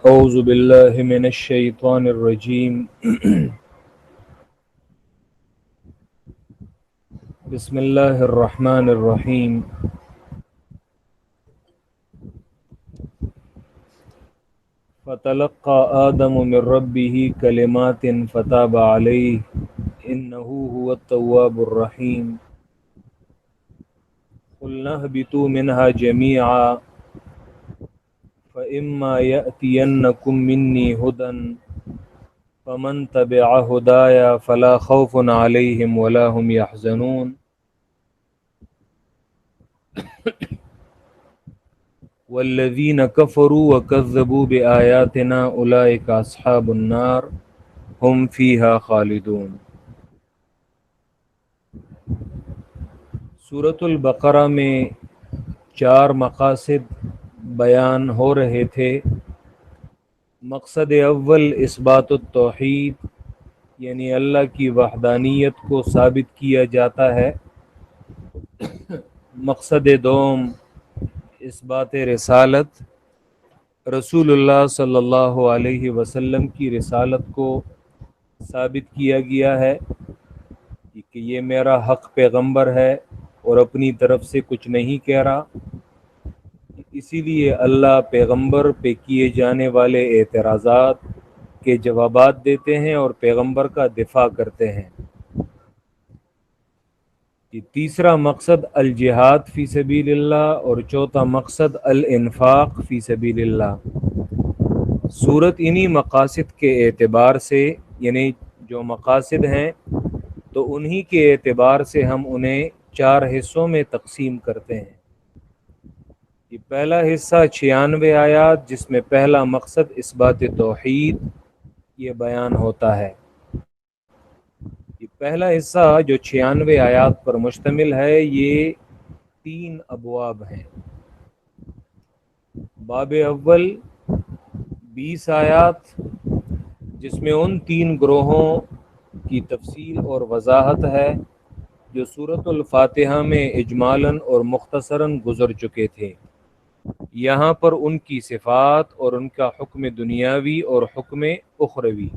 أعوذ بالله من الشيطان الرجيم. بسم الله الرحمن الرحيم. فتلقى آدم من ربه كلمات فتاب عليه إنه هو التواب الرحيم. قلنا اهبطوا منها جميعا فإما يأتينكم مني هدى فمن تبع هدايا فلا خوف عليهم ولا هم يحزنون. والذين كفروا وكذبوا بآياتنا أولئك أصحاب النار هم فيها خالدون. سورۃ البقرہ میں 4 مقاصد بیان ہو رہے تھے. مقصد اول اثبات التوحید، یعنی اللہ کی وحدانیت کو ثابت کیا جاتا ہے. مقصد دوم اثبات رسالت، رسول اللہ صلی اللہ علیہ وسلم کی رسالت کو ثابت کیا گیا ہے کہ یہ میرا حق پیغمبر ہے اور اپنی طرف سے کچھ نہیں کہہ رہا. اسی لیے اللہ پیغمبر پہ کیے جانے والے اعتراضات کے جوابات دیتے ہیں اور پیغمبر کا دفاع کرتے ہیں. تیسرا مقصد الجہاد فی سبیل اللہ اور چوتھا مقصد الانفاق فی سبیل اللہ. صورت انہی مقاصد کے اعتبار سے، یعنی جو مقاصد ہیں تو انہی کے اعتبار سے ہم انہیں 4 حصوں میں تقسیم کرتے ہیں. یہ پہلا حصہ 96 آیات، جس میں پہلا مقصد اثبات توحید یہ بیان ہوتا ہے. یہ پہلا حصہ جو 96 آیات پر مشتمل ہے، یہ 3 ابواب ہیں. باب اول 20 آیات، جس میں ان 3 گروہوں کی تفصیل اور وضاحت ہے جو سورۃ الفاتحہ میں اجمالاً اور مختصراً گزر چکے تھے. یہاں پر ان کی صفات اور ان کا حکم دنیاوی اور حکم اخروی.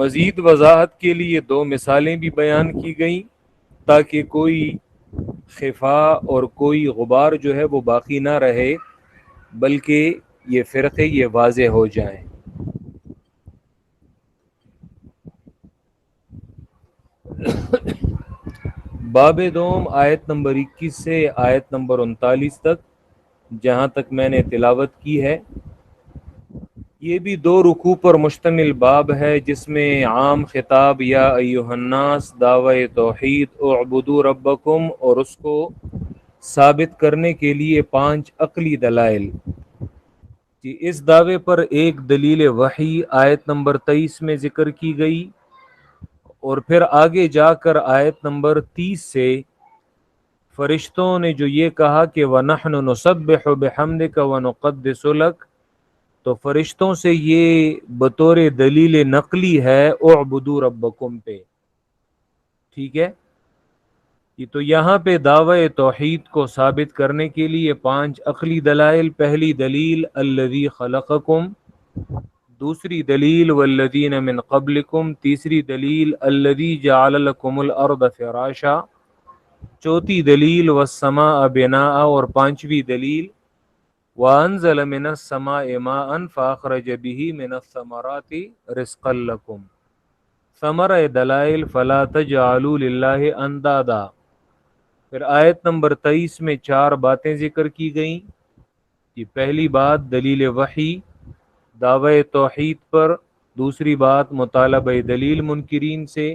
مزید وضاحت کے لیے 2 مثالیں بھی بیان کی گئیں تاکہ کوئی خفا اور کوئی غبار جو ہے وہ باقی نہ رہے، بلکہ یہ فرقے یہ واضح ہو جائیں. باب دوم آیت نمبر 21 سے آیت نمبر 39 تک جہاں تک میں نے تلاوت کی ہے، یہ بھی 2 رکوع پر مشتمل باب ہے، جس میں عام خطاب یا ایھا الناس دعوی توحید اعبدوا ربکم اور اس کو ثابت کرنے کے لیے 5 عقلی دلائل. اس دعوے پر ایک دلیل وحی آیت نمبر 23 میں ذکر کی گئی، اور پھر آگے جا کر آیت نمبر 30 سے فرشتوں نے جو یہ کہا کہ وَنَحْنُ نُسَبِّحُ بِحَمْدِكَ وَنُقَدِّسُ لَكَ، تو فرشتوں سے یہ بطور دلیل نقلی ہے اعبدوا ربکم پہ. ٹھیک ہے، یہ تو یہاں پہ دعوی توحید کو ثابت کرنے کے لیے 5 عقلی دلائل. پہلی دلیل الذی خلقکم، دوسری دلیل والذین من قبلکم، تیسری دلیل الذی جعل لکم الارض فراشا، چوتھی دلیل والسماء بناء، اور 5ویں دلیل وانزل من السماء ماء فاخرج به من الثمرات رزقا لکم. ثمرہ دلائل فلا تجعلوا للہ اندادا. پھر آیت نمبر 23 میں 4 باتیں ذکر کی گئیں. یہ پہلی بات دلیل وحی دعوی توحید پر، دوسری بات مطالبہ دلیل منکرین سے،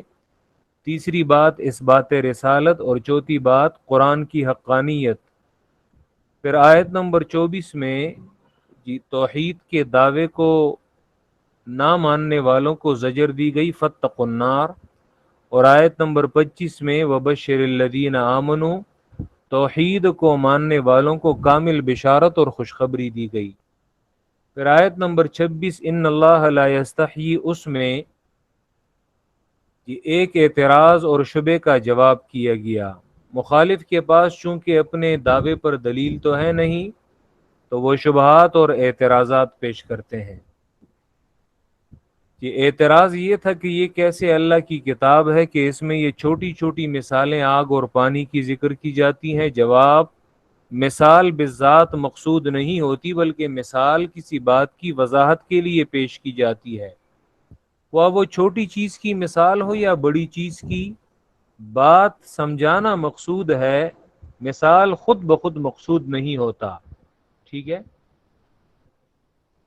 تیسری بات اثبات رسالت، اور چوتھی بات قرآن کی حقانیت. پھر آیت نمبر 24 میں توحید کے دعوے کو نہ ماننے والوں کو زجر دی گئی فاتقوا النار، اور آیت نمبر 25 میں وبشر الذین آمنوا، توحید کو ماننے والوں کو کامل بشارت اور خوشخبری دی گئی. پھر آیت نمبر 26 ان اللہ لا یستحیی، اس میں یہ ایک اعتراض اور شبے کا جواب کیا گیا. مخالف کے پاس چونکہ اپنے دعوے پر دلیل تو ہے نہیں، تو وہ شبہات اور اعتراضات پیش کرتے ہیں کہ اعتراض یہ تھا کہ یہ کیسے اللہ کی کتاب ہے کہ اس میں یہ چھوٹی چھوٹی مثالیں آگ اور پانی کی ذکر کی جاتی ہیں. جواب: مثال بالذات مقصود نہیں ہوتی، بلکہ مثال کسی بات کی وضاحت کے لیے پیش کی جاتی ہے. وہ چھوٹی چیز کی مثال ہو یا بڑی چیز کی، بات سمجھانا مقصود ہے، مثال خود بخود مقصود نہیں ہوتا. ٹھیک ہے.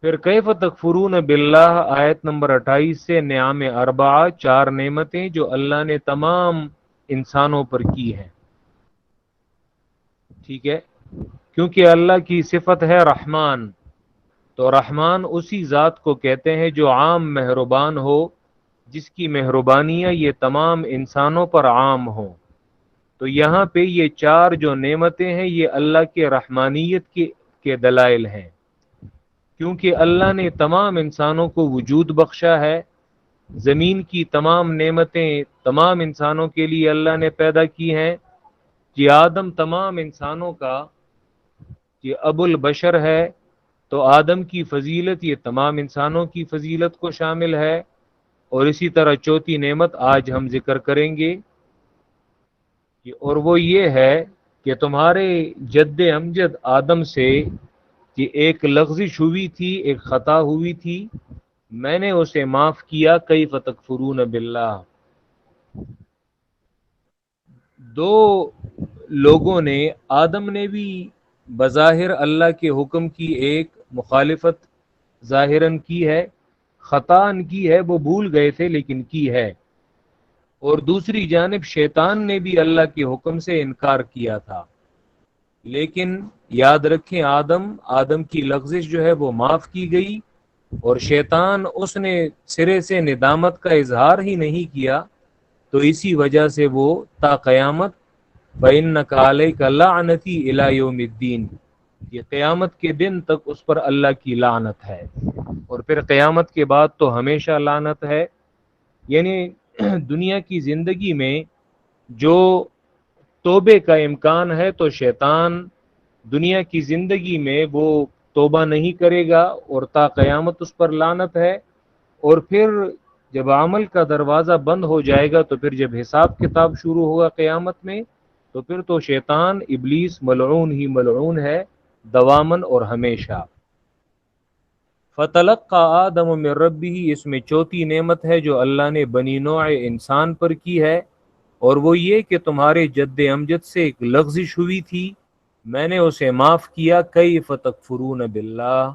پھر کیف تکفرون باللہ آیت نمبر 28 سے نعم اربعہ، 4 نعمتیں جو اللہ نے تمام انسانوں پر کی ہیں. ٹھیک ہے. کیونکہ اللہ کی صفت ہے رحمان، تو رحمان اسی ذات کو کہتے ہیں جو عام مہربان ہو، جس کی مہربانیاں یہ تمام انسانوں پر عام ہوں. تو یہاں پہ یہ 4 جو نعمتیں ہیں یہ اللہ کے رحمانیت کے دلائل ہیں، کیونکہ اللہ نے تمام انسانوں کو وجود بخشا ہے. زمین کی تمام نعمتیں تمام انسانوں کے لیے اللہ نے پیدا کی ہیں. یہ آدم تمام انسانوں کا یہ ابو البشر ہے، تو آدم کی فضیلت یہ تمام انسانوں کی فضیلت کو شامل ہے. اور اسی طرح چوتھی نعمت آج ہم ذکر کریں گے، اور وہ یہ ہے کہ تمہارے جد امجد آدم سے کہ ایک لغزش ہوئی تھی، ایک خطا ہوئی تھی، میں نے اسے معاف کیا. کیف تکفرون باللہ. 2 لوگوں نے، آدم نے بھی بظاہر اللہ کے حکم کی ایک مخالفت ظاہراً کی ہے، خطاً کی ہے، وہ بھول گئے تھے لیکن کی ہے. اور دوسری جانب شیطان نے بھی اللہ کے حکم سے انکار کیا تھا. لیکن یاد رکھیں آدم کی لغزش جو ہے وہ معاف کی گئی، اور شیطان اس نے سرے سے ندامت کا اظہار ہی نہیں کیا، تو اسی وجہ سے وہ تا قیامت فَإِنَّكَ عَلَيْكَ لَعْنَتِي إِلَى يَوْمِ الدِّينِ، یہ قیامت کے دن تک اس پر اللہ کی لعنت ہے. اور پھر قیامت کے بعد تو ہمیشہ لعنت ہے. یعنی دنیا کی زندگی میں جو توبے کا امکان ہے تو شیطان دنیا کی زندگی میں وہ توبہ نہیں کرے گا، اور تا قیامت اس پر لعنت ہے. اور پھر جب عمل کا دروازہ بند ہو جائے گا، تو پھر جب حساب کتاب شروع ہوگا قیامت میں، تو پھر تو شیطان ابلیس ملعون ہی ملعون ہے دوامن اور ہمیشہ. فتلقى آدم من ربه، اس میں چوتھی نعمت ہے جو اللہ نے بنی نوع انسان پر کی ہے، اور وہ یہ کہ تمہارے جد امجد سے ایک لغزش ہوئی تھی، میں نے اسے معاف کیا. کیف تکفرون باللہ،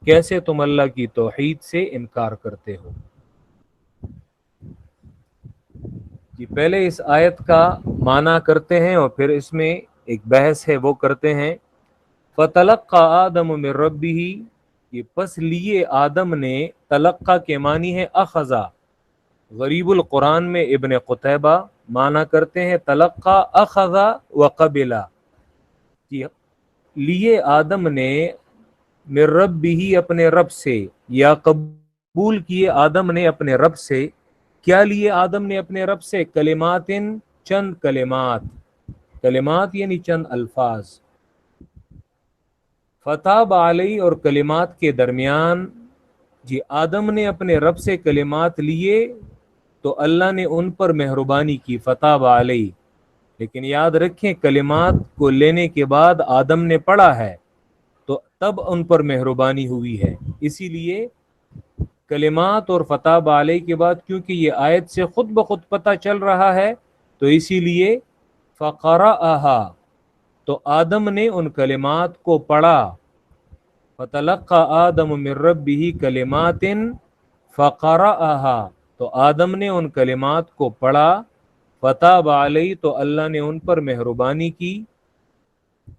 کیسے تم اللہ کی توحید سے انکار کرتے ہو. جی پہلے اس آیت کا معنی کرتے ہیں اور پھر اس میں ایک بحث ہے وہ کرتے ہیں. فتلقى آدم من ربه، یہ پس لیے آدم نے، تلقى کے معنی ہے اخذا. غریب القرآن میں ابن قتیبہ معنی کرتے ہیں تلقى اخذ وقبلا، لیے آدم نے من ربه اپنے رب سے، یا قبول کیے آدم نے اپنے رب سے. کیا لیے آدم نے اپنے رب سے؟ کلمات، چند کلمات، کلمات یعنی چند الفاظ. فتاب علیہ، اور کلمات کے درمیان جی آدم نے اپنے رب سے کلمات لیے تو اللہ نے ان پر مہربانی کی، فتاب علیہ. لیکن یاد رکھیں کلمات کو لینے کے بعد آدم نے پڑھا ہے تو تب ان پر مہربانی ہوئی ہے. اسی لیے کلمات اور فتاب علیہ کے بعد، کیونکہ یہ آیت سے خود بخود پتہ چل رہا ہے، تو اسی لیے فقرأہا، تو آدم نے ان کلمات کو پڑھا. فتلقى آدم من ربه کلمات فقرأہا، تو آدم نے ان کلمات کو پڑھا. فتاب علیہ، تو اللہ نے ان پر مہربانی کی.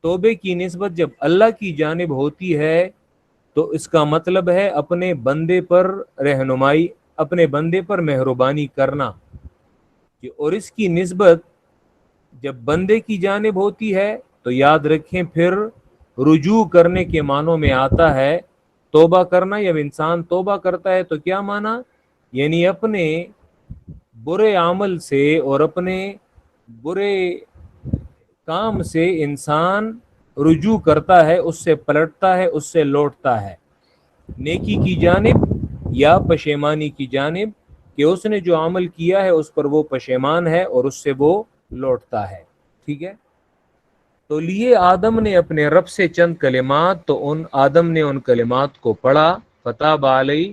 توبے کی نسبت جب اللہ کی جانب ہوتی ہے تو اس کا مطلب ہے اپنے بندے پر رہنمائی، اپنے بندے پر مہربانی کرنا. اور اس کی نسبت جب بندے کی جانب ہوتی ہے تو یاد رکھیں پھر رجوع کرنے کے معنوں میں آتا ہے. توبہ کرنا، جب انسان توبہ کرتا ہے تو کیا معنی؟ یعنی اپنے برے عمل سے اور اپنے برے کام سے انسان رجوع کرتا ہے، اس سے پلٹتا ہے، اس سے لوٹتا ہے، نیکی کی جانب یا پشیمانی کی جانب، کہ اس نے جو عمل کیا ہے اس پر وہ پشیمان ہے اور اس سے وہ لوٹتا ہے. ٹھیک ہے. تو لیے آدم نے اپنے رب سے چند کلمات، تو آدم نے ان کلمات کو پڑھا، فتاب علیہ،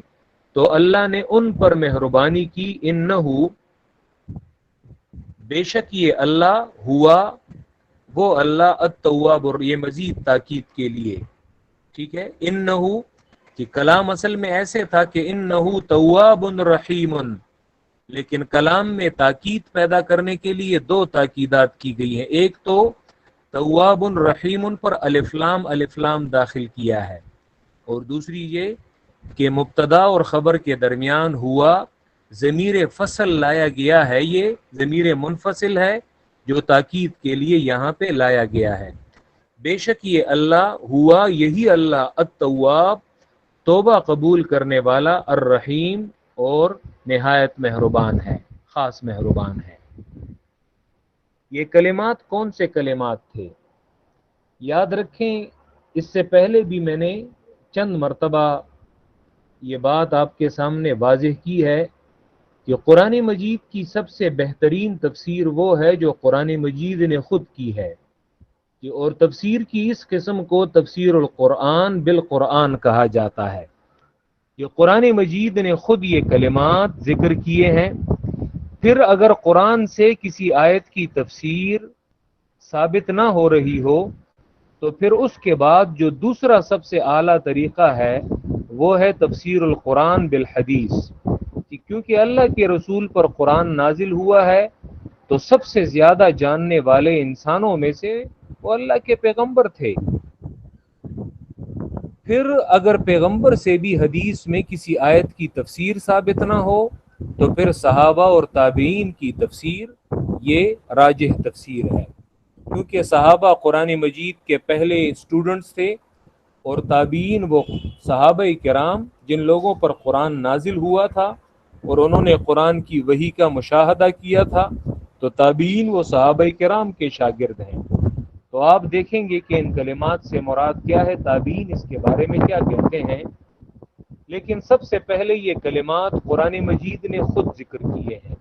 تو اللہ نے ان پر مہربانی کی، انہو، بے شک یہ اللہ، ہوا، وہ اللہ، التواب، یہ مزید تاکید کے لیے. ٹھیک ہے. انہو، کہ کلام اصل میں ایسے تھا کہ انہو تواب رحیم، لیکن کلام میں تاکید پیدا کرنے کے لیے دو تاکیدات کی گئی ہیں. ایک تو تواب رحیم پر الف لام داخل کیا ہے، اور دوسری یہ کہ مبتدا اور خبر کے درمیان ہوا ضمیر فصل لایا گیا ہے، یہ ضمیر منفصل ہے جو تاکید کے لیے یہاں پہ لایا گیا ہے. بے شک یہ اللہ، ہوا، یہی اللہ، التواب، توبہ قبول کرنے والا، الرحیم، اور نہایت مہربان ہے، خاص مہربان ہے. یہ کلمات کون سے کلمات تھے؟ یاد رکھیں، اس سے پہلے بھی میں نے چند مرتبہ یہ بات آپ کے سامنے واضح کی ہے کہ قرآن مجید کی سب سے بہترین تفسیر وہ ہے جو قرآن مجید نے خود کی ہے، اور تفسیر کی اس قسم کو تفسیر القرآن بالقرآن کہا جاتا ہے. یہ قرآن مجید نے خود یہ کلمات ذکر کیے ہیں. پھر اگر قرآن سے کسی آیت کی تفسیر ثابت نہ ہو رہی ہو تو پھر اس کے بعد جو دوسرا سب سے اعلیٰ طریقہ ہے وہ ہے تفسیر القرآن بالحدیث، کیونکہ اللہ کے رسول پر قرآن نازل ہوا ہے تو سب سے زیادہ جاننے والے انسانوں میں سے وہ اللہ کے پیغمبر تھے. پھر اگر پیغمبر سے بھی حدیث میں کسی آیت کی تفسیر ثابت نہ ہو تو پھر صحابہ اور تابعین کی تفسیر یہ راجح تفسیر ہے، کیونکہ صحابہ قرآن مجید کے پہلے اسٹوڈنٹس تھے، اور تابعین وہ صحابہ کرام جن لوگوں پر قرآن نازل ہوا تھا اور انہوں نے قرآن کی وحی کا مشاہدہ کیا تھا، تو تابعین وہ صحابہ کرام کے شاگرد ہیں. تو آپ دیکھیں گے کہ ان کلمات سے مراد کیا ہے، تابعین اس کے بارے میں کیا کہتے ہیں. لیکن سب سے پہلے یہ کلمات قرآن مجید نے خود ذکر کیے ہیں.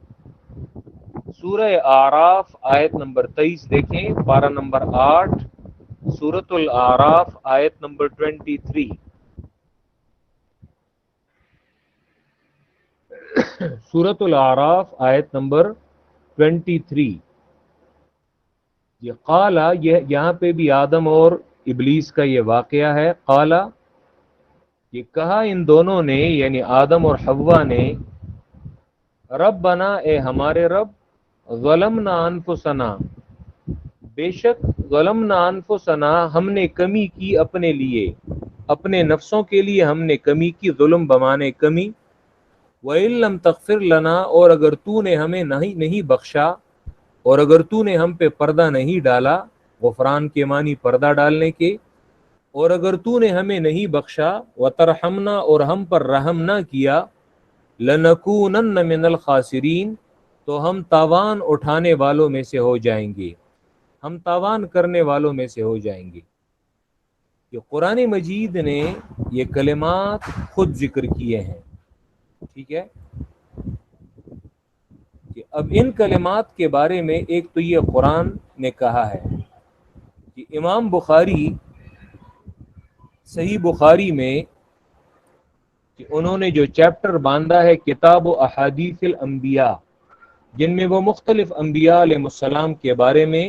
سورہ اعراف آیت نمبر 23 دیکھیں، پارہ نمبر 8، سورۃ الاعراف آیت نمبر 23. سورۃ الاعراف آیت نمبر 23. یہ قالا، یہاں پہ بھی آدم اور ابلیس کا یہ واقعہ ہے. قالا، یہ کہا ان دونوں نے، یعنی آدم اور حوا نے، ربنا، اے ہمارے رب، ظلمنا انفسنا، بے شک ظلمنا انفسنا، ہم نے کمی کی اپنے لیے، اپنے نفسوں کے لیے ہم نے کمی کی، ظلم بمانے کمی. وَإِن لَّمْ تَغْفِرْ لَنَا، اور اگر تو نے ہمیں نہیں بخشا، اور اگر تو نے ہم پہ پردہ نہیں ڈالا، غفران کے معنی پردہ ڈالنے کے، اور اگر تو نے ہمیں نہیں بخشا، وَتَرْحَمْنَا، اور ہم پر رحم نہ کیا، لَنَكُونَنَّ مِنَ الْخَاسِرِينَ، تو ہم تاوان اٹھانے والوں میں سے ہو جائیں گے، ہم تاوان کرنے والوں میں سے ہو جائیں گے. کہ قرآن مجید نے یہ کلمات خود ذکر کیے ہیں. ٹھیک ہے. کہ اب ان کلمات کے بارے میں ایک تو یہ قرآن نے کہا ہے کہ امام بخاری صحیح بخاری میں کہ انہوں نے جو چیپٹر باندھا ہے کتاب و احادیث الانبیاء، جن میں وہ مختلف انبیاء علیہ السلام کے بارے میں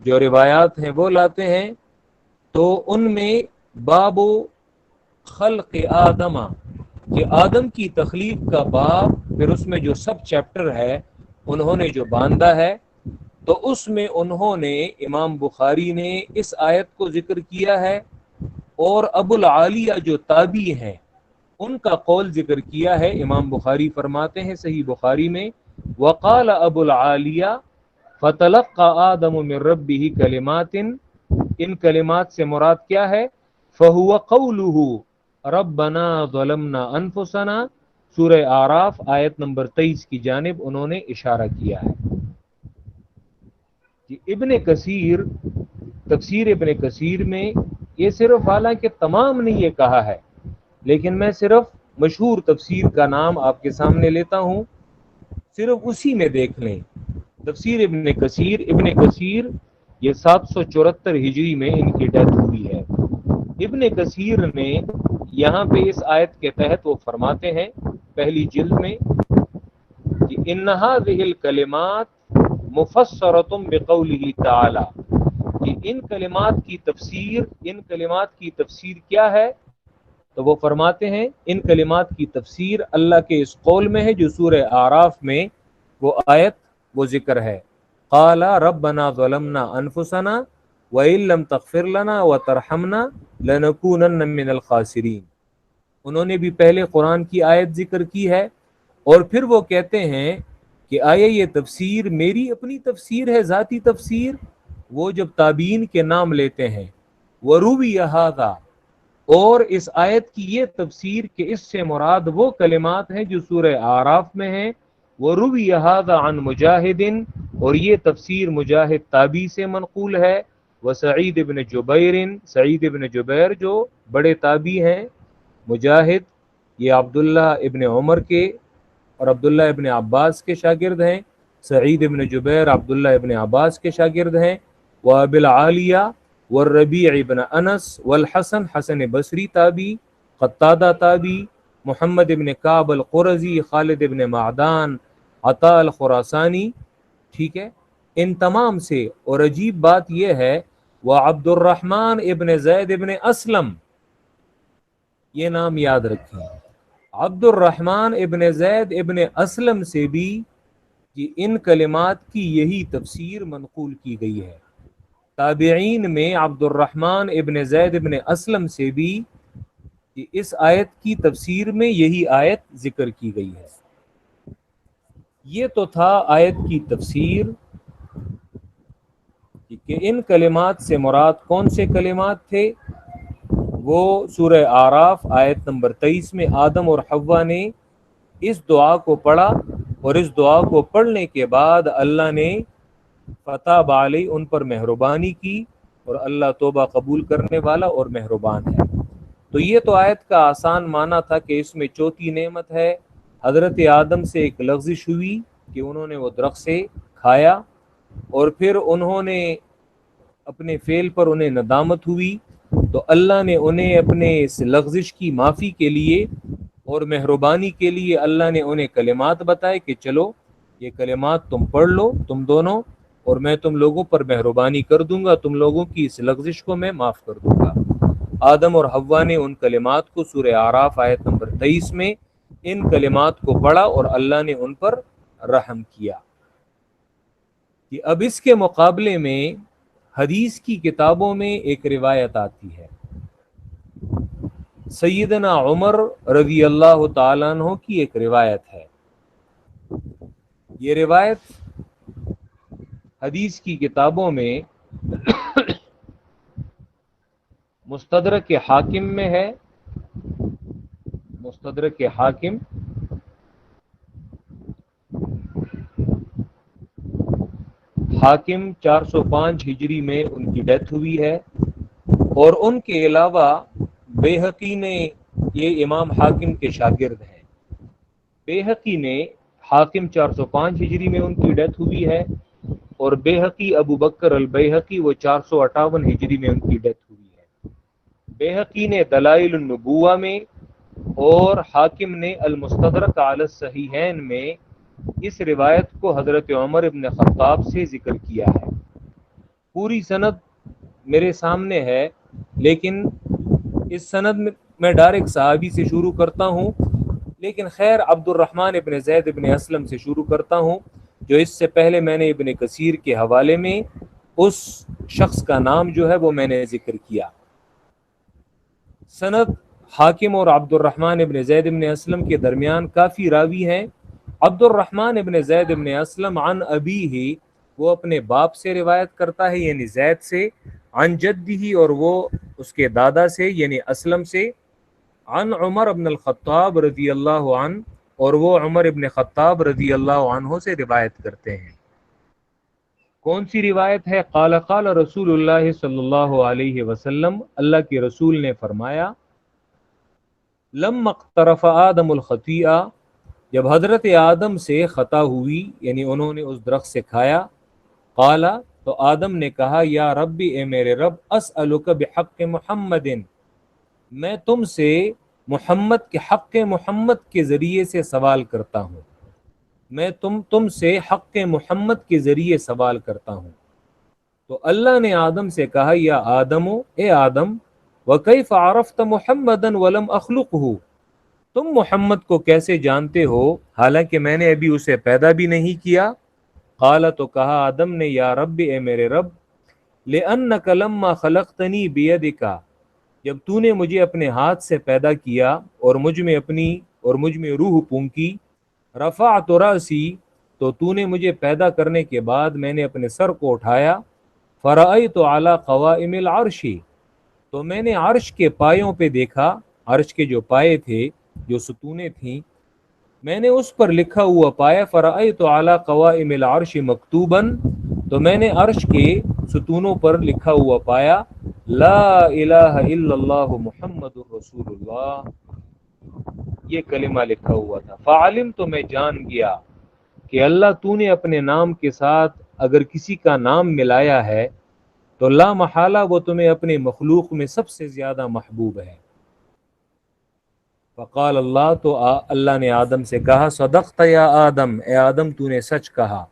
جو روایات ہیں وہ لاتے ہیں، تو ان میں باب خلق آدم، کہ آدم کی تخلیق کا باب، پھر اس میں جو سب چیپٹر ہے انہوں نے جو باندھا ہے، تو اس میں انہوں نے، امام بخاری نے اس آیت کو ذکر کیا ہے، اور ابو العالیہ جو تابعی ہیں ان کا قول ذکر کیا ہے. امام بخاری فرماتے ہیں صحیح بخاری میں، وقال ابو العالیہ فتلقى آدم من ربه کلمات، ان کلمات سے مراد کیا ہے، فهو قوله ربنا ظلمنا انفسنا، سورہ اعراف آیت نمبر 23 کی جانب انہوں نے اشارہ کیا ہے. ابن کثیر تفسیر ابن کثیر میں یہ صرف، حالانکہ تمام نے یہ کہا ہے، لیکن میں صرف مشہور تفسیر کا نام آپ کے سامنے لیتا ہوں، صرف اسی میں دیکھ لیں۔ تفسیر ابن کثیر یہ 774 ہجری میں ان کی ڈیتھ ہوئی ہے۔ ابن کثیر نے یہاں پہ اس آیت کے تحت وہ فرماتے ہیں پہلی جلد میں کہ ان هذه الکلمات مفسرۃ بقولہ تعالی، کہ ان کلمات کی تفسیر کیا ہے؟ تو وہ فرماتے ہیں ان کلمات کی تفسیر اللہ کے اس قول میں ہے جو سورہ اعراف میں وہ آیت وہ ذکر ہے، قال ربنا ظلمنا انفسنا وَإِن لَّمْ تَغْفِرْ لَنَا وَتَرْحَمْنَا لَنَكُونَنَّ مِنَ الْخَاسِرِينَ۔ انہوں نے بھی پہلے قرآن کی آیت ذکر کی ہے، اور پھر وہ کہتے ہیں کہ آیا یہ تفسیر میری اپنی تفسیر ہے، ذاتی تفسیر؟ وہ جب تابعین کے نام لیتے ہیں، وَرُوِيَ هَذَا، اور اس آیت کی یہ تفسیر کہ اس سے مراد وہ کلمات ہیں جو سورہ اعراف میں ہیں، وَرُوِيَ هَذَا عَن مُجَاہِدٍ، اور یہ تفسیر مجاہد تابعی سے منقول ہے، وسعید ابن جبیر، سعید ابن جبیر جو بڑے تابعی ہیں، مجاہد یہ عبداللہ ابن عمر کے اور عبداللہ ابن عباس کے شاگرد ہیں، سعید ابن جبیر عبداللہ ابن عباس کے شاگرد ہیں، وابی العالیہ والربیع ابن انس والحسن، حسن بصری تابعی، قتادہ تابعی، محمد ابن کعب القرظی، خالد ابن معدان، عطاء الخراسانی، ٹھیک ہے، ان تمام سے۔ اور عجیب بات یہ ہے وعبد الرحمن ابن زید ابن اسلم، یہ نام یاد رکھیں، عبد الرحمن ابن زید ابن اسلم سے بھی ان کلمات کی یہی تفسیر منقول کی گئی ہے۔ تابعین میں عبد الرحمن ابن زید ابن اسلم سے بھی اس آیت کی تفسیر میں یہی آیت ذکر کی گئی ہے۔ یہ تو تھا آیت کی تفسیر کہ ان کلمات سے مراد کون سے کلمات تھے۔ وہ سورہ اعراف آیت نمبر 23 میں آدم اور حوا نے اس دعا کو پڑھا، اور اس دعا کو پڑھنے کے بعد اللہ نے فتح علیہ ان پر مہربانی کی، اور اللہ توبہ قبول کرنے والا اور مہربان ہے۔ تو یہ تو آیت کا آسان معنی تھا کہ اس میں چوتھی نعمت ہے، حضرت آدم سے ایک لغزش ہوئی کہ انہوں نے وہ درخت سے کھایا، اور پھر انہوں نے اپنے فعل پر انہیں ندامت ہوئی، تو اللہ نے انہیں اپنے اس لغزش کی معافی کے لیے اور مہربانی کے لیے اللہ نے انہیں کلمات بتائے کہ چلو یہ کلمات تم پڑھ لو تم دونوں، اور میں تم لوگوں پر مہربانی کر دوں گا، تم لوگوں کی اس لغزش کو میں معاف کر دوں گا۔ آدم اور حوا نے ان کلمات کو سورہ اعراف آیت نمبر 23 میں ان کلمات کو پڑھا، اور اللہ نے ان پر رحم کیا۔ کہ اب اس کے مقابلے میں حدیث کی کتابوں میں ایک روایت آتی ہے، سیدنا عمر رضی اللہ تعالیٰ عنہ کی ایک روایت ہے۔ یہ روایت حدیث کی کتابوں میں مستدرک حاکم میں ہے، مستدرک حاکم، حاکم 405 ہجری میں ان کی ڈیتھ ہوئی ہے، اور ان کے علاوہ بیہقی نے، یہ امام حاکم کے شاگرد ہیں، بیہقی نے، حاکم 405 ہجری میں ان کی ڈیتھ ہوئی ہے، اور بیہقی ابو بکر البیہقی وہ 458 ہجری میں ان کی ڈیتھ ہوئی ہے۔ بیہقی نے دلائل النبوہ میں اور حاکم نے المستدرک علی الصحیحین میں اس روایت کو حضرت عمر ابن خطاب سے ذکر کیا ہے۔ پوری سند میرے سامنے ہے، لیکن اس سند میں ڈائریکٹ صحابی سے شروع کرتا ہوں، لیکن خیر عبد الرحمن ابن زید ابن اسلم سے شروع کرتا ہوں، جو اس سے پہلے میں نے ابن کثیر کے حوالے میں اس شخص کا نام جو ہے وہ میں نے ذکر کیا۔ سند حاکم اور عبد الرحمن ابن زید ابن اسلم کے درمیان کافی راوی ہیں۔ عبد الرحمن ابن زید ابن اسلم عن ابیہ، وہ اپنے باپ سے روایت کرتا ہے یعنی زید سے، عن جدہ، اور وہ اس کے دادا سے یعنی اسلم سے، عن عمر ابن الخطاب رضی اللہ عنہ، اور وہ عمر ابن خطاب رضی اللہ عنہ سے روایت کرتے ہیں۔ کون سی روایت ہے؟ قال قال رسول اللہ صلی اللہ علیہ وسلم، اللہ کے رسول نے فرمایا، لما اقترف آدم الخطیئہ، جب حضرت آدم سے خطا ہوئی، یعنی انہوں نے اس درخت سے کھایا، قال، تو آدم نے کہا، یا ربی، اے میرے رب، اسألک بحق محمد، میں تم سے محمد کے حق محمد کے ذریعے سے سوال کرتا ہوں، میں تم سے حق محمد کے ذریعے سوال کرتا ہوں۔ تو اللہ نے آدم سے کہا، یا آدم، اے آدم، وَكَيْفَ عَرَفْتَ مُحَمَّدًا وَلَمْ أَخْلُقْهُ، تم محمد کو کیسے جانتے ہو حالانکہ میں نے ابھی اسے پیدا بھی نہیں کیا؟ قال، تو کہا آدم نے، یا رب، اے میرے رب، لِأَنَّكَ لَمَّا خَلَقْتَنِي بِيَدِكَ، جب تو نے مجھے اپنے ہاتھ سے پیدا کیا اور مجھ میں روح پونکی، رفعت رأسی، تو نے مجھے پیدا کرنے کے بعد میں نے اپنے سر کو اٹھایا، فرأیت علی قوائم العرش، تو میں نے عرش کے پایوں پہ دیکھا، عرش کے جو پائے تھے، جو ستونیں تھیں، میں نے اس پر لکھا ہوا پایا، فرأیت علی قوائم العرش مکتوبا، تو میں نے عرش کے ستونوں پر لکھا ہوا پایا، لا الہ الا اللہ محمد رسول اللہ، یہ کلمہ لکھا ہوا تھا۔ فعلم، تو میں جان گیا کہ اللہ تو نے اپنے نام کے ساتھ اگر کسی کا نام ملایا ہے تو لا محالہ وہ تمہیں اپنے مخلوق میں سب سے زیادہ محبوب ہے۔ فقال اللہ، تو اللہ نے آدم سے کہا، صدقت یا آدم، اے آدم تو نے سچ کہا،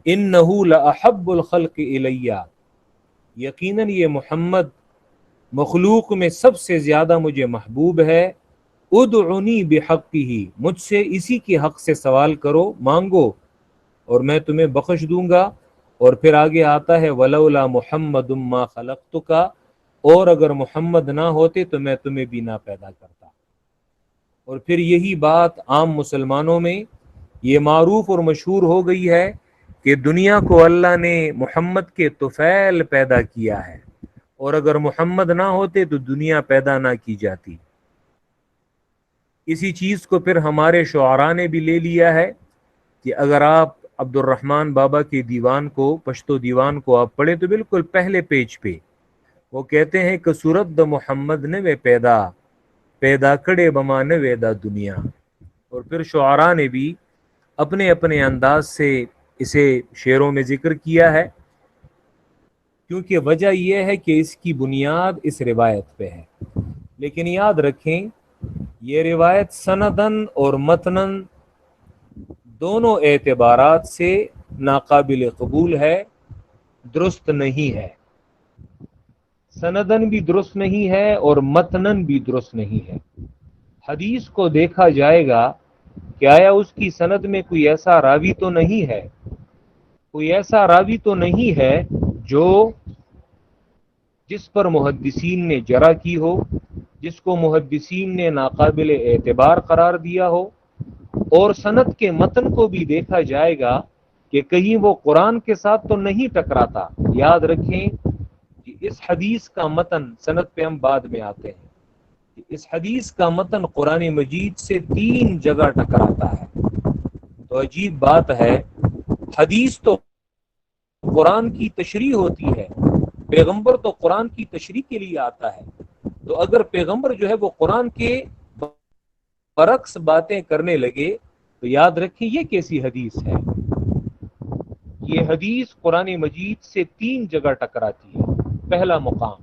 انہ لاحب الخلق الی، یقیناً یہ محمد مخلوق میں سب سے زیادہ مجھے محبوب ہے، ادعنی بحقہ، مجھ سے اسی کے حق سے سوال کرو، مانگو اور میں تمہیں بخش دوں گا۔ اور پھر آگے آتا ہے، ولولا محمد ما خلقتک، اور اگر محمد نہ ہوتے تو میں تمہیں بھی نہ پیدا کرتا۔ اور پھر یہی بات عام مسلمانوں میں یہ معروف اور مشہور ہو گئی ہے کہ دنیا کو اللہ نے محمد کے طفیل پیدا کیا ہے، اور اگر محمد نہ ہوتے تو دنیا پیدا نہ کی جاتی۔ اسی چیز کو پھر ہمارے شعراء نے بھی لے لیا ہے کہ اگر آپ عبد الرحمن بابا کے دیوان کو، پشتو دیوان کو آپ پڑھیں تو بالکل پہلے پیج پہ وہ کہتے ہیں کہ صورت د محمد نوے پیدا کڑے بما نوے دا دنیا۔ اور پھر شعراء نے بھی اپنے اپنے انداز سے اسے شعروں میں ذکر کیا ہے، کیونکہ وجہ یہ ہے کہ اس کی بنیاد اس روایت پہ ہے۔ لیکن یاد رکھیں، یہ روایت سندن اور متنن دونوں اعتبارات سے ناقابل قبول ہے، درست نہیں ہے۔ سندن بھی درست نہیں ہے اور متنن بھی درست نہیں ہے۔ حدیث کو دیکھا جائے گا کہ آیا اس کی سند میں کوئی ایسا راوی تو نہیں ہے، کوئی ایسا راوی تو نہیں ہے جس پر محدثین نے جرح کی ہو، جس کو محدثین نے ناقابل اعتبار قرار دیا ہو۔ اور سند کے متن کو بھی دیکھا جائے گا کہ کہیں وہ قرآن کے ساتھ تو نہیں ٹکراتا۔ یاد رکھیں کہ اس حدیث کا متن، سند پہ ہم بعد میں آتے ہیں، کہ اس حدیث کا متن قرآن مجید سے 3 جگہ ٹکراتا ہے۔ تو عجیب بات ہے، حدیث تو قرآن کی تشریح ہوتی ہے، پیغمبر تو قرآن کی تشریح کے لیے آتا ہے، تو اگر پیغمبر جو ہے وہ قرآن کے برعکس باتیں کرنے لگے تو یاد رکھیں یہ کیسی حدیث ہے۔ یہ حدیث قرآن مجید سے 3 جگہ ٹکراتی ہے۔ پہلا مقام،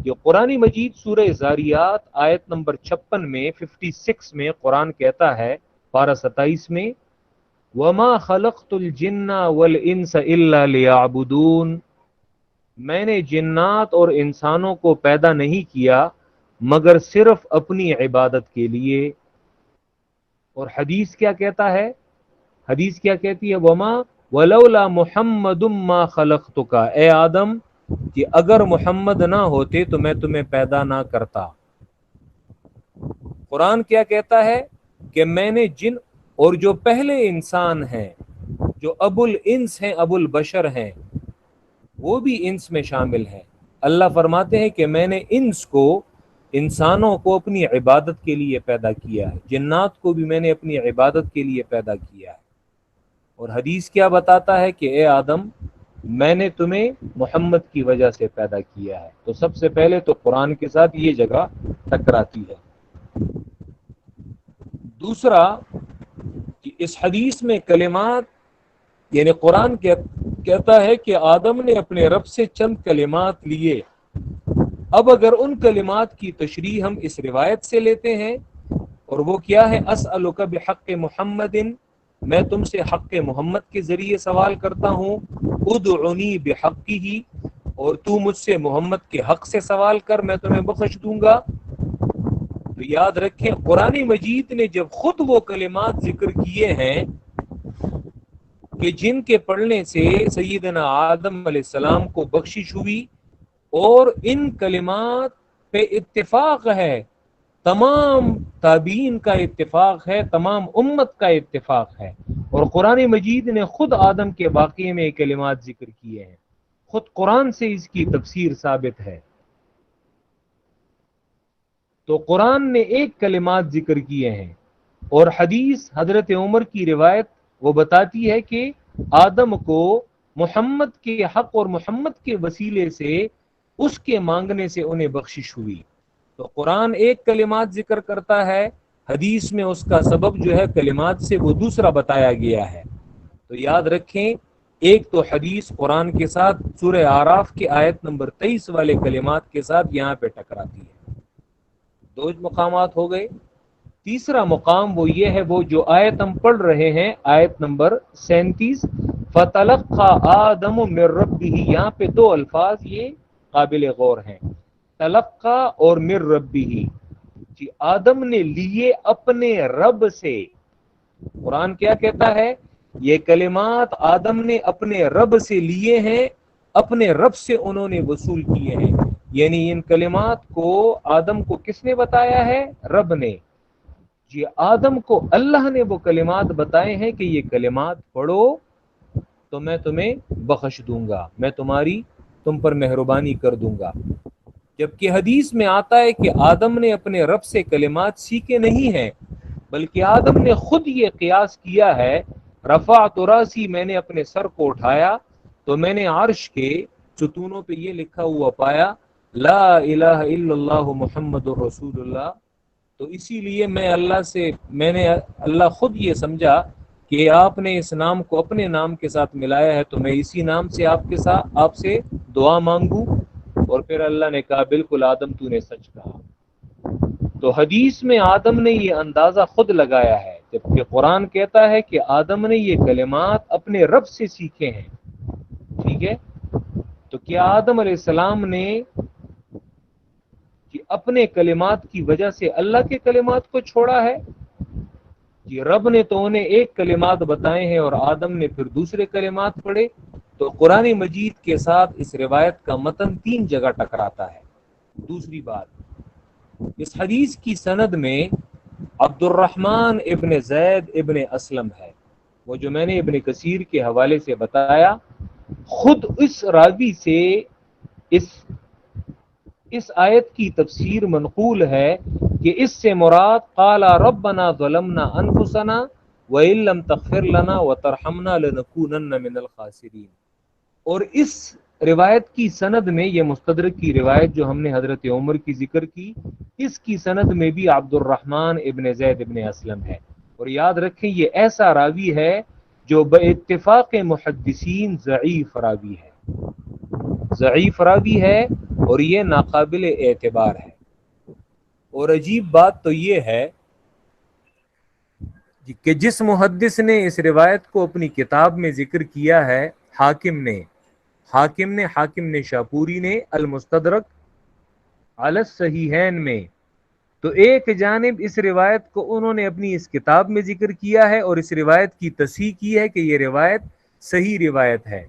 یہ قرآن مجید سورہ زاریات آیت نمبر 56 میں 56 میں قرآن کہتا ہے، پارہ 27 میں، وَمَا خَلَقْتُ الْجِنَّ وَالْإِنسَ إِلَّا لِيَعْبُدُونَ، میں نے جنات اور انسانوں کو پیدا نہیں کیا مگر صرف اپنی عبادت کے لیے۔ اور حدیث کیا کہتا ہے؟ حدیث کیا کہتی ہے؟ وما ولولا محمد ما خلقتک، اے آدم کہ اگر محمد نہ ہوتے تو میں تمہیں پیدا نہ کرتا۔ قرآن کیا کہتا ہے کہ میں نے جن اور جو پہلے انسان ہیں، جو ابو الانس ہیں، ابو البشر ہیں، وہ بھی انس میں شامل ہیں۔ اللہ فرماتے ہیں کہ میں نے انسانوں کو اپنی عبادت کے لیے پیدا کیا ہے، جنات کو بھی میں نے اپنی عبادت کے لیے پیدا کیا ہے۔ اور حدیث کیا بتاتا ہے کہ اے آدم میں نے تمہیں محمد کی وجہ سے پیدا کیا ہے. تو سب سے پہلے تو قرآن کے ساتھ یہ جگہ ٹکراتی ہے. دوسرا کہ اس حدیث میں کلمات، یعنی قرآن کہتا ہے کہ آدم نے اپنے رب سے چند کلمات لیے. اب اگر ان کلمات کی تشریح ہم اس روایت سے لیتے ہیں، اور وہ کیا ہے، اسألک بحق محمد، میں تم سے حق محمد کے ذریعے سوال کرتا ہوں، ادعنی بحقہ، اور تو مجھ سے محمد کے حق سے سوال کر، میں تمہیں بخش دوں گا. تو یاد رکھیں قرآن مجید نے جب خود وہ کلمات ذکر کیے ہیں کہ جن کے پڑھنے سے سیدنا آدم علیہ السلام کو بخشش ہوئی، اور ان کلمات پہ اتفاق ہے، تمام تابعین کا اتفاق ہے، تمام امت کا اتفاق ہے، اور قرآن مجید نے خود آدم کے واقعے میں یہ کلمات ذکر کیے ہیں، خود قرآن سے اس کی تفسیر ثابت ہے. تو قرآن نے ایک کلمات ذکر کیے ہیں، اور حدیث حضرت عمر کی روایت وہ بتاتی ہے کہ آدم کو محمد کے حق اور محمد کے وسیلے سے اس کے مانگنے سے انہیں بخشش ہوئی. تو قرآن ایک کلمات ذکر کرتا ہے، حدیث میں اس کا سبب جو ہے کلمات سے وہ دوسرا بتایا گیا ہے. تو یاد رکھیں ایک تو حدیث قرآن کے ساتھ سورہ اعراف کی آیت نمبر 23 والے کلمات کے ساتھ یہاں پہ ٹکراتی ہے. دو مقامات ہو گئے. تیسرا مقام وہ یہ ہے، وہ جو آیت ہم پڑھ رہے ہیں، آیت نمبر 37، فَتَلَقَّى آدَمُ مِن رَبِّهِ، یہاں پہ دو الفاظ یہ قابل غور ہیں، تلقا اور مِن رَبِّهِ، جی آدم نے لیے اپنے رب سے. قرآن کیا کہتا ہے، یہ کلمات آدم نے اپنے رب سے لیے ہیں، اپنے رب سے انہوں نے وصول کیے ہیں. یعنی ان کلمات کو آدم کو کس نے بتایا ہے؟ رب نے. جی آدم کو اللہ نے وہ کلمات بتائے ہیں کہ یہ کلمات پڑھو تو میں تمہیں بخش دوں گا، میں تم پر مہربانی کر دوں گا. جبکہ حدیث میں آتا ہے کہ آدم نے اپنے رب سے کلمات سیکھے نہیں ہیں، بلکہ آدم نے خود یہ قیاس کیا ہے، رفعت راسی، میں نے اپنے سر کو اٹھایا تو میں نے عرش کے ستونوں پہ یہ لکھا ہوا پایا، لا الہ الا اللہ محمد الرسول اللہ. تو اسی لیے میں نے اللہ خود یہ سمجھا کہ آپ نے اس نام کو اپنے نام کے ساتھ ملایا ہے، تو میں اسی نام سے آپ سے دعا مانگوں. اور پھر اللہ نے کہا بالکل آدم تو نے سچ کہا. تو حدیث میں آدم نے یہ اندازہ خود لگایا ہے، جبکہ قرآن کہتا ہے کہ آدم نے یہ کلمات اپنے رب سے سیکھے ہیں. ٹھیک ہے، تو کیا آدم علیہ السلام نے کہ اپنے کلمات کی وجہ سے اللہ کے کلمات کو چھوڑا ہے؟ کہ رب نے تو انہیں ایک کلمات بتائے ہیں اور آدم نے پھر دوسرے کلمات پڑھے. تو قرآن مجید کے ساتھ اس روایت کا متن 3 جگہ ٹکراتا ہے. دوسری بات، اس حدیث کی سند میں عبد الرحمن ابن زید ابن اسلم ہے، وہ جو میں نے ابن کثیر کے حوالے سے بتایا. خود اس راوی سے اس آیت کی تفسیر منقول ہے کہ اس سے مراد قال ربنا ظلمنا انفسنا وان لم تغفر لنا وترحمنا لنكونن من الخاسرین. اور اس روایت کی سند میں، یہ مستدرک کی روایت جو ہم نے حضرت عمر کی ذکر کی، اس کی سند میں بھی عبد الرحمن ابن زید ابن اسلم ہے. اور یاد رکھیں یہ ایسا راوی ہے جو باتفاق محدثین ضعیف راوی ہے اور یہ ناقابل اعتبار ہے. اور عجیب بات تو یہ ہے کہ جس محدث نے اس روایت کو اپنی کتاب میں ذکر کیا ہے، حاکم نے شاپوری نے المستدرک علی الصحیحین میں، تو ایک جانب اس روایت کو انہوں نے اپنی اس کتاب میں ذکر کیا ہے اور اس روایت کی تصحیح کی ہے کہ یہ روایت صحیح روایت ہے،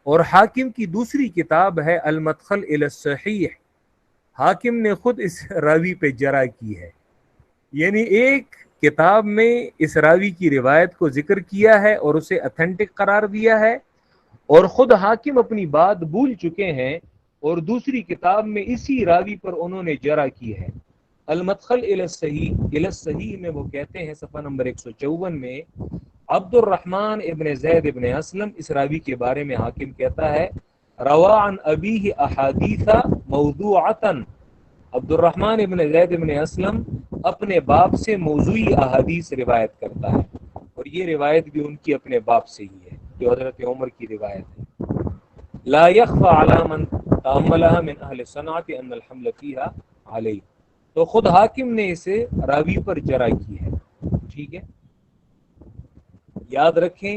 اور حاکم کی دوسری کتاب ہے المدخل الی الصحیح، حاکم نے خود اس راوی پہ جرح کی ہے. یعنی ایک کتاب میں اس راوی کی روایت کو ذکر کیا ہے اور اسے اتھینٹک قرار دیا ہے، اور خود حاکم اپنی بات بھول چکے ہیں، اور دوسری کتاب میں اسی راوی پر انہوں نے جرح کی ہے. المدخل الی الصحیح میں وہ کہتے ہیں صفحہ نمبر 154 میں، عبد الرحمن ابن زید ابن اسلم، اس راوی کے بارے میں حاکم کہتا ہے روا عن ابیہ احادیث موضوعتا، عبد الرحمن ابن زید ابن اسلم اپنے باپ سے موضوعی احادیث روایت کرتا ہے، اور یہ روایت بھی ان کی اپنے باپ سے ہی ہے جو حضرت عمر کی روایت ہے۔ لا يخفى على من تأملها من اہل صنعت ان الحمل فيها علیہ، تو خود حاکم نے اسے راوی پر جرح کی ہے، ٹھیک ہے۔ یاد رکھیں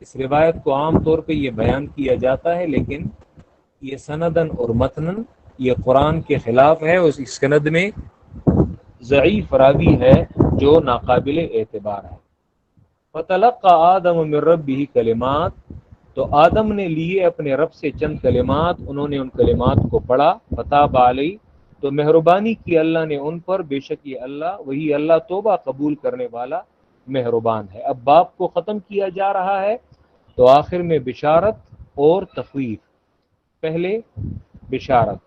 اس روایت کو عام طور پہ یہ بیان کیا جاتا ہے، لیکن یہ سندن اور متنن یہ قرآن کے خلاف ہے، اور اس سند میں ضعیف راوی ہے جو ناقابل اعتبار ہے۔ فتلقى آدم من ربه کلمات، تو آدم نے لیے اپنے رب سے چند کلمات، انہوں نے ان کلمات کو پڑھا، فتاب علیہ، تو مہربانی کی اللہ نے ان پر، بے شک یہ اللہ وہی اللہ توبہ قبول کرنے والا مہربان ہے۔ اب باپ کو ختم کیا جا رہا ہے، تو آخر میں بشارت اور تخویف۔ پہلے بشارت،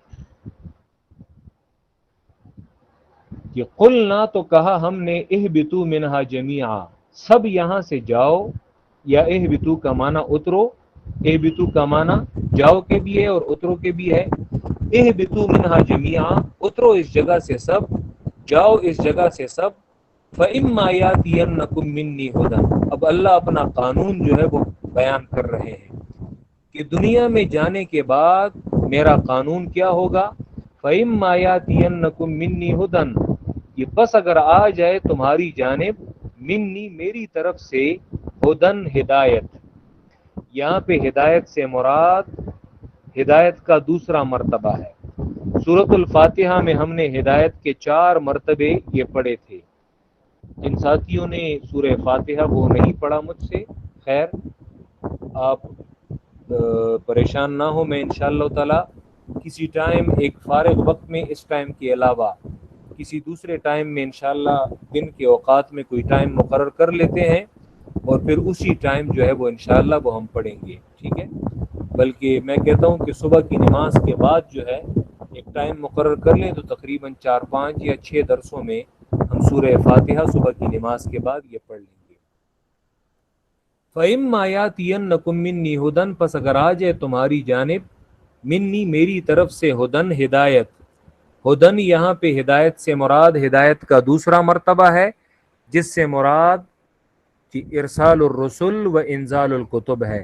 یہ قلنا تو کہا ہم نے اہبتو منہا جمیعا، سب یہاں سے جاؤ، یا اہبتو کا معنی اترو، اہبتو کا معنی جاؤ کے بھی ہے اور اترو کے بھی ہے۔ اہبتو منہا جمیعا، اترو اس جگہ سے سب، جاؤ اس جگہ سے سب۔ فَإِمَّا يَأْتِيَنَّكُم مِّنِّي هُدًى، اب اللہ اپنا قانون جو ہے وہ بیان کر رہے ہیں کہ دنیا میں جانے کے بعد میرا قانون کیا ہوگا۔ فَإِمَّا يَأْتِيَنَّكُم مِّنِّي هُدًى، یہ بس اگر آ جائے تمہاری جانب، منی میری طرف سے، ہدن ہدایت، یہاں پہ ہدایت سے مراد ہدایت کا دوسرا مرتبہ ہے۔ سورۃ الفاتحہ میں ہم نے ہدایت کے 4 مرتبے یہ پڑھے تھے۔ جن ساتھیوں نے سورہ فاتحہ وہ نہیں پڑھا مجھ سے، خیر آپ پریشان نہ ہو، میں انشاءاللہ تعالی کسی ٹائم ایک فارغ وقت میں اس ٹائم کے علاوہ کسی دوسرے ٹائم میں انشاءاللہ دن کے اوقات میں کوئی ٹائم مقرر کر لیتے ہیں، اور پھر اسی ٹائم جو ہے وہ انشاءاللہ وہ ہم پڑھیں گے، ٹھیک ہے۔ بلکہ میں کہتا ہوں کہ صبح کی نماز کے بعد جو ہے ایک ٹائم مقرر کر لیں، تو تقریباً 4 5 یا 6 درسوں میں ہم سورہ فاتحہ صبح کی نماز کے بعد یہ پڑھ لیں گے۔ فَإِمَّا يَأْتِيَنَّكُم مِّنِّي هُدًى، پس اگر آ جائے تمہاری جانب، منی میری طرف سے، ہدن ہدایت، ہدن یہاں پہ ہدایت سے مراد ہدایت کا دوسرا مرتبہ ہے، جس سے مراد ارسال الرسل و انزال الکتب ہے،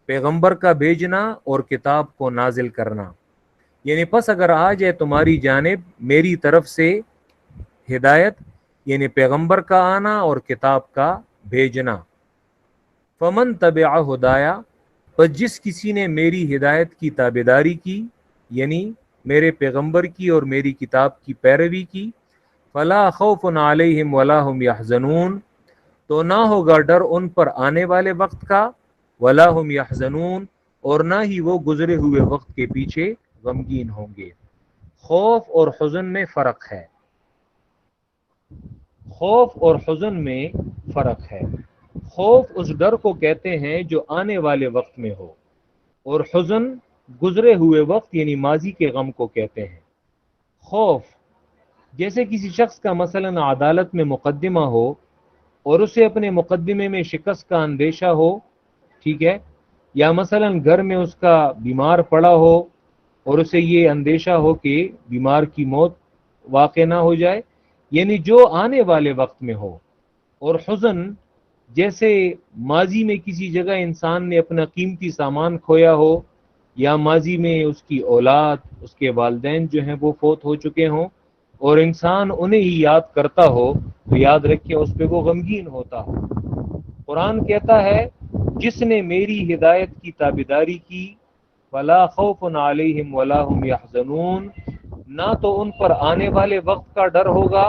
پیغمبر کا بھیجنا اور کتاب کو نازل کرنا۔ یعنی پس اگر آ جائے تمہاری جانب میری طرف سے ہدایت، یعنی پیغمبر کا آنا اور کتاب کا بھیجنا۔ فمن تبع ہدایا، پس جس کسی نے میری ہدایت کی تابعداری کی، یعنی میرے پیغمبر کی اور میری کتاب کی پیروی کی، فلا خوف علیہم ولا هم یحزنون، تو نہ ہوگا ڈر ان پر آنے والے وقت کا، ولا هم یحزنون، اور نہ ہی وہ گزرے ہوئے وقت کے پیچھے غمگین ہوں گے۔ خوف اور حزن میں فرق ہے، خوف اور حزن میں فرق ہے۔ خوف اس ڈر کو کہتے ہیں جو آنے والے وقت میں ہو، اور حزن گزرے ہوئے وقت یعنی ماضی کے غم کو کہتے ہیں۔ خوف جیسے کسی شخص کا مثلا عدالت میں مقدمہ ہو اور اسے اپنے مقدمے میں شکست کا اندیشہ ہو، ٹھیک ہے، یا مثلا گھر میں اس کا بیمار پڑا ہو اور اسے یہ اندیشہ ہو کہ بیمار کی موت واقع نہ ہو جائے، یعنی جو آنے والے وقت میں ہو۔ اور حزن جیسے ماضی میں کسی جگہ انسان نے اپنا قیمتی سامان کھویا ہو، یا ماضی میں اس کی اولاد، اس کے والدین جو ہیں وہ فوت ہو چکے ہوں، اور انسان انہیں ہی یاد کرتا ہو، تو یاد رکھیں اس پہ وہ غمگین ہوتا ہو۔ قرآن کہتا ہے جس نے میری ہدایت کی تابعداری کی، فلا خوف علیہم ولا هم یحزنون، نہ تو ان پر آنے والے وقت کا ڈر ہوگا،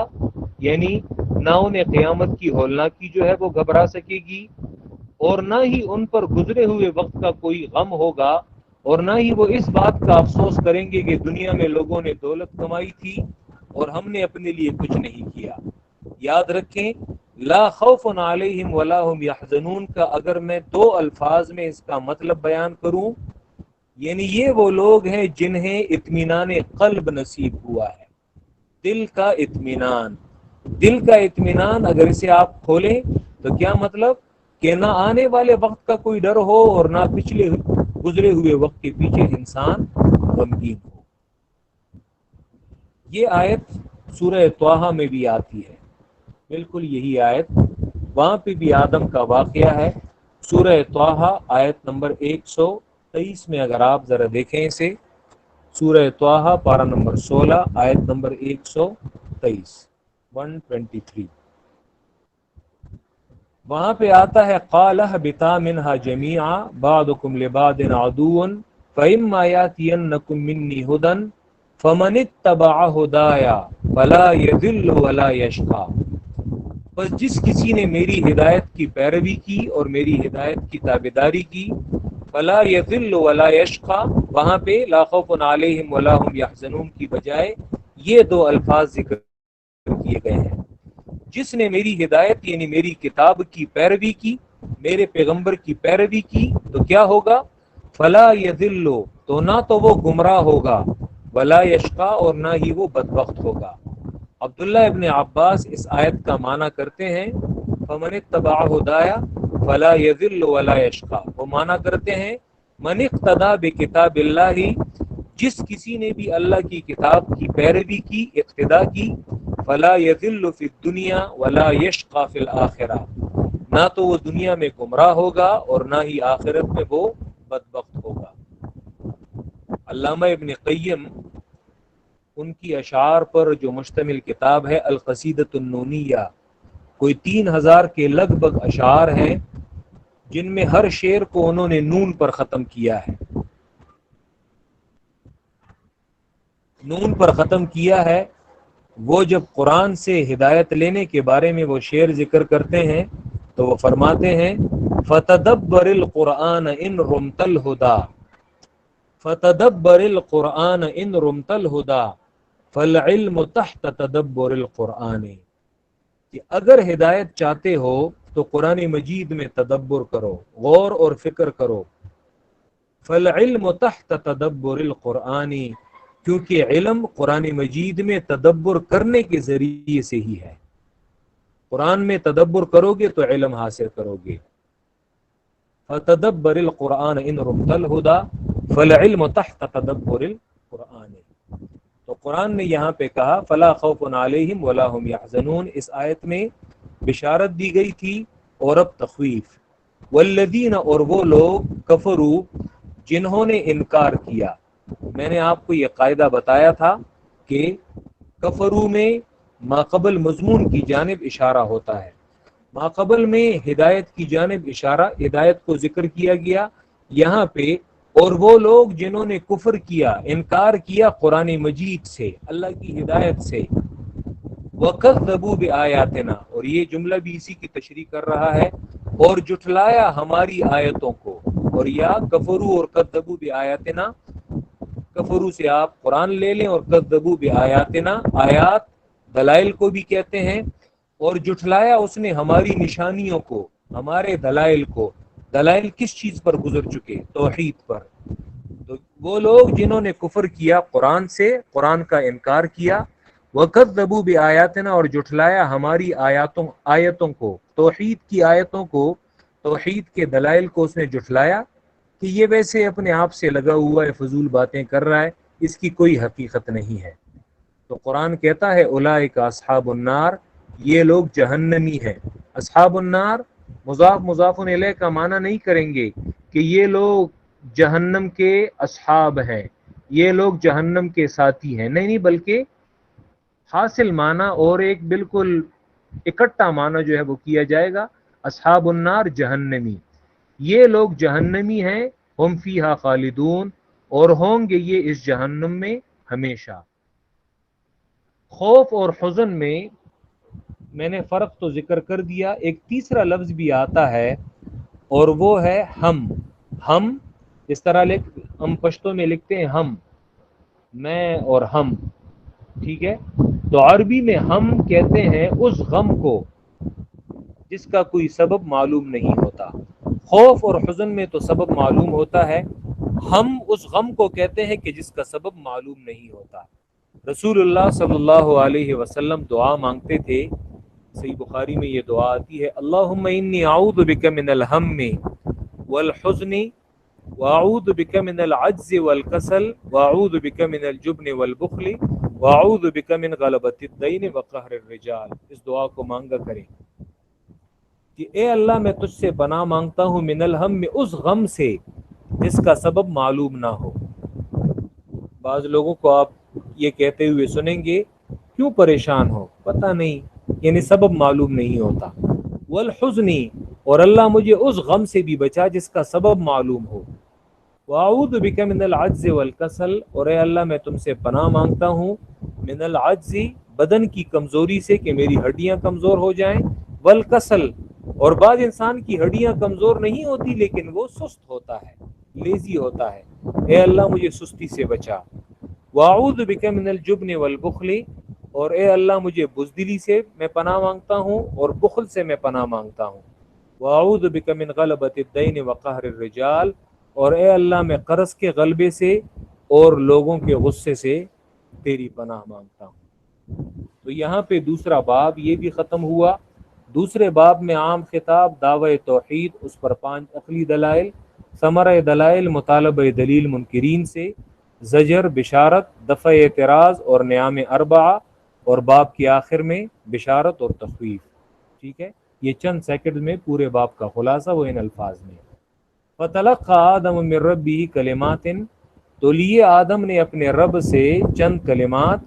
یعنی نہ انہیں قیامت کی ہولناکی جو ہے وہ گھبرا سکے گی، اور نہ ہی ان پر گزرے ہوئے وقت کا کوئی غم ہوگا، اور نہ ہی وہ اس بات کا افسوس کریں گے کہ دنیا میں لوگوں نے دولت کمائی تھی اور ہم نے اپنے لیے کچھ نہیں کیا۔ یاد رکھیں لا خوف علیہم ولا هم یحزنون کا اگر میں 2 الفاظ میں اس کا مطلب بیان کروں، یعنی یہ وہ لوگ ہیں جنہیں اطمینان قلب نصیب ہوا ہے، دل کا اطمینان۔ دل کا اطمینان اگر اسے آپ کھولیں تو کیا مطلب؟ کہ نہ آنے والے وقت کا کوئی ڈر ہو اور نہ پچھلے گزرے ہوئے وقت کے پیچھے انسان غمگین ہو۔ یہ آیت سورہ طٰہٰ میں بھی آتی ہے، بالکل یہی آیت، وہاں پہ بھی آدم کا واقعہ ہے۔ سورہ طٰہٰ آیت نمبر 123 میں اگر آپ ذرا دیکھیں اسے، سورہ طٰہٰ پارہ نمبر 16 آیت نمبر 123 وہاں پہ آتا ہے قَالَ اهْبِطَا مِنْهَا جَمِيعًا بَعْضُكُمْ لِبَعْضٍ عَدُوٌّ فَإِمَّا يَأْتِيَنَّكُم مِّنِّي هُدًى فَمَنِ اتَّبَعَ هُدَايَ فَلَا يَضِلُّ وَلَا يَشْقَىٰ، بس جس کسی نے میری ہدایت کی پیروی کی اور میری ہدایت کی تابعداری کی، فَلَا يَضِلُّ وَلَا يَشْقَىٰ، وہاں پہ لا خوف علیہم ولا هم يحزنون کی بجائے یہ دو الفاظ ذکر کیے گئے ہیں۔ جس نے میری ہدایت یعنی میری کتاب کی پیروی کی، میرے پیغمبر کی پیروی کی، تو کیا ہوگا؟ فلا یذل، تو نہ تو وہ گمراہ ہوگا، ولا یشقا، اور نہ ہی وہ بدبخت ہوگا۔ عبداللہ ابن عباس اس آیت کا معنی کرتے ہیں فمن اتبع ہدایا فلا یذل ولا یشقا، وہ معنی کرتے ہیں من اقتدى بکتاب اللہ، جس کسی نے بھی اللہ کی کتاب کی پیروی کی، اقتداء کی، فلا یذل فی الدنیا ولا یشقى فی الآخرہ، نہ تو وہ دنیا میں گمراہ ہوگا اور نہ ہی آخرت میں وہ بدبخت ہوگا۔ علامہ ابن قیم ان کی اشعار پر جو مشتمل کتاب ہے القصیدۃ النونیہ، کوئی 3000 کے لگ بھگ اشعار ہیں جن میں ہر شعر کو انہوں نے نون پر ختم کیا ہے، نون پر ختم کیا ہے۔ وہ جب قرآن سے ہدایت لینے کے بارے میں وہ شعر ذکر کرتے ہیں تو وہ فرماتے ہیں فتدبر القرآن ان رمت الہدا، فتدبر القرآن ان رمت الہدا فالعلم تحت تدبر القرآن، کہ اگر ہدایت چاہتے ہو تو قرآن مجید میں تدبر کرو، غور اور فکر کرو۔ فالعلم تحت تدبر القرآن، کیونکہ علم قرآن مجید میں تدبر کرنے کے ذریعے سے ہی ہے۔ قرآن میں تدبر کرو گے تو علم حاصل کرو گے۔ فتدبر القرآن ان رمت الہدى فالعلم تحت تدبر القرآن، تو قرآن نے یہاں پہ کہا فلا خوف علیہم ولا هم يحزنون، اس آیت میں بشارت دی گئی تھی اور اب تخویف۔ والذین، اور وہ لوگ، کفروا، جنہوں نے انکار کیا۔ میں نے آپ کو یہ قاعدہ بتایا تھا کہ کفروا میں ماقبل مضمون کی جانب اشارہ ہوتا ہے، ماقبل میں ہدایت کی جانب اشارہ، ہدایت کو ذکر کیا گیا یہاں پہ، اور وہ لوگ جنہوں نے کفر کیا، انکار کیا قرآن مجید سے، اللہ کی ہدایت سے، وَكَذَّبُوا بِآيَاتِنَا، اور یہ جملہ بھی اسی کی تشریح کر رہا ہے، اور جھٹلایا ہماری آیتوں کو، اور یا کفروا اور کذبوا بآیاتنا، کفروا سے آپ قرآن لے لیں اور کذبوا بآیاتنا، آیات دلائل کو بھی کہتے ہیں، اور جھٹلایا اس نے ہماری نشانیوں کو، ہمارے دلائل کو۔ دلائل کس چیز پر گزر چکے؟ توحید پر۔ تو وہ لوگ جنہوں نے کفر کیا قرآن سے، قرآن کا انکار کیا، وَكَذَّبُوا بِآيَاتِنَا، اور جھٹلایا ہماری آیتوں کو، توحید کی آیتوں کو، توحید کے دلائل کو اس نے جھٹلایا کہ یہ ویسے اپنے آپ سے لگا ہوا ہے، فضول باتیں کر رہا ہے، اس کی کوئی حقیقت نہیں ہے۔ تو قرآن کہتا ہے اولئک اصحاب النار، یہ لوگ جہنمی ہیں۔ اصحاب النار مضاف مضاف الیہ کا معنی نہیں کریں گے کہ یہ لوگ جہنم کے اصحاب ہیں، یہ لوگ جہنم کے ساتھی ہیں، نہیں، بلکہ حاصل معنی اور ایک بالکل اکٹھا معنی جو ہے وہ کیا جائے گا، اصحاب النار جہنمی، یہ لوگ جہنمی ہیں، ہم فیہا خالدون، اور ہوں گے یہ اس جہنم میں ہمیشہ۔ خوف اور حزن میں نے فرق تو ذکر کر دیا، ایک تیسرا لفظ بھی آتا ہے اور وہ ہے ہم، اس طرح ہم پشتوں میں لکھتے ہیں ہم، میں اور ہم، ٹھیک ہے؟ تو عربی میں ہم کہتے ہیں اس غم کو جس کا کوئی سبب معلوم نہیں ہوتا۔ خوف اور حزن میں تو سبب معلوم ہوتا ہے، ہم اس غم کو کہتے ہیں کہ جس کا سبب معلوم نہیں ہوتا۔ رسول اللہ صلی اللہ علیہ وسلم دعا مانگتے تھے صحیح بخاری میں یہ دعا آتی ہے، اللہم انی اعوذ بک من الہم والحزن واعوذ بک من العجز والکسل واعوذ بک من الجبن والبخل واعوذ بک من غلبۃ الدین وقہر الرجال۔ اس دعا کو مانگا کریں کہ اے اللہ میں تجھ سے پناہ مانگتا ہوں من الہم، اس غم سے جس کا سبب معلوم نہ ہو۔ بعض لوگوں کو آپ یہ کہتے ہوئے سنیں گے کیوں پریشان ہو، پتہ نہیں، یعنی سبب معلوم نہیں ہوتا۔ والحزنی، اور اللہ مجھے اس غم سے بھی بچا جس کا سبب معلوم ہو۔ واعوذ بک من العجز والکسل، اور اے اللہ میں تم سے پناہ مانگتا ہوں من العجز، بدن کی کمزوری سے کہ میری ہڈیاں کمزور ہو جائیں، والکسل، اور بعض انسان کی ہڈیاں کمزور نہیں ہوتی لیکن وہ سست ہوتا ہے، لیزی ہوتا ہے، اے اللہ مجھے سستی سے بچا۔ واعوذ بک من الجبن والبخل، اور اے اللہ مجھے بزدلی سے میں پناہ مانگتا ہوں اور بخل سے میں پناہ مانگتا ہوں۔ واعوذ بک من غلبۃ الدین وقہر الرجال، اور اے اللہ میں قرض کے غلبے سے اور لوگوں کے غصے سے تیری پناہ مانگتا ہوں۔ تو یہاں پہ دوسرا باب یہ بھی ختم ہوا۔ دوسرے باب میں عام خطاب، دعوی توحید، اس پر 5 عقلی دلائل، ثمرہ دلائل، مطالبہ دلیل منکرین سے، زجر، بشارت، دفع اعتراض اور نعام اربعہ، اور باب کے آخر میں بشارت اور تخویف۔ ٹھیک ہے، یہ چند سیکنڈ میں پورے باب کا خلاصہ وہ ان الفاظ میں۔ فَتَلَقَّى آدَمُ مِن رَبِّهِ كَلِمَاتٍ، تو لیے آدم نے اپنے رب سے چند کلمات،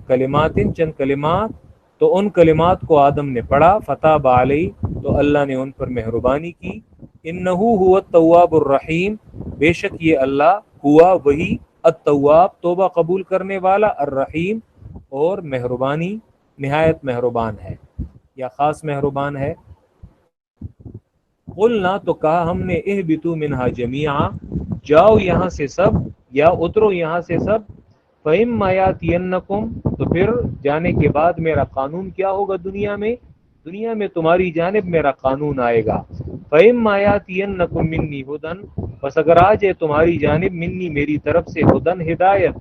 چند کلمات، تو ان کلمات کو آدم نے پڑھا، فتاب علیہ، تو اللہ نے ان پر مہربانی کی، انہو هو التواب الرحیم، بے شک یہ اللہ ہوا وہی، التواب توبہ قبول کرنے والا، الرحیم اور مہربانی نہایت مہربان ہے یا خاص مہربان ہے۔ قلنا، تو کہا ہم نے، اہبطوا منہا جمیعا، جاؤ یہاں سے سب یا اترو یہاں سے سب، فَإِمَّا يَأْتِيَنَّكُمْ، تو پھر جانے کے بعد میرا قانون کیا ہوگا دنیا میں تمہاری جانب میرا قانون آئے گا۔ فَإِمَّا يَأْتِيَنَّكُمْ مِنِّي هُدًى، بس اگر آ جائے تمہاری جانب منی میری طرف سے، ہدن ہدایت،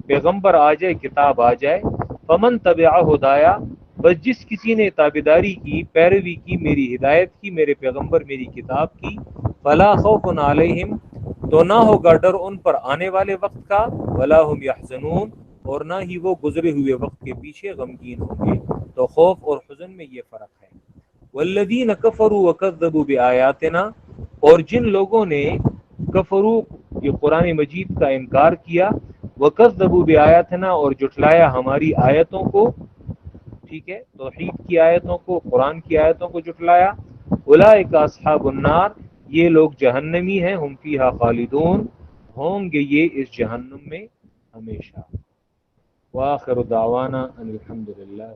پیغمبر آ جائے، کتاب آ جائے، فمن تبع ہدایا، بس جس کسی نے تابعداری کی، پیروی کی میری ہدایت کی، میرے پیغمبر میری کتاب کی، فلا خوف علیہم، تو نہ ہوگا ڈر ان پر آنے والے وقت کا، ولا هم یحزنون، اور نہ ہی وہ گزرے ہوئے وقت کے پیچھے غمگین ہوں گے۔ تو خوف اور حزن میں یہ فرق ہے۔ والذین کفروا وکذبوا بآیاتنا، اور جن لوگوں نے کفروا، یہ قرآن مجید کا انکار کیا، وکذبوا بآیاتنا، اور جھٹلایا ہماری آیتوں کو، ٹھیک ہے، توحید کی آیتوں کو، قرآن کی آیتوں کو جھٹلایا، اولئک اصحاب النار، یہ لوگ جہنمی ہیں، ہم فیہا خالدون، ہوں گے یہ اس جہنم میں ہمیشہ۔ وآخر دعوانا ان الحمد للہ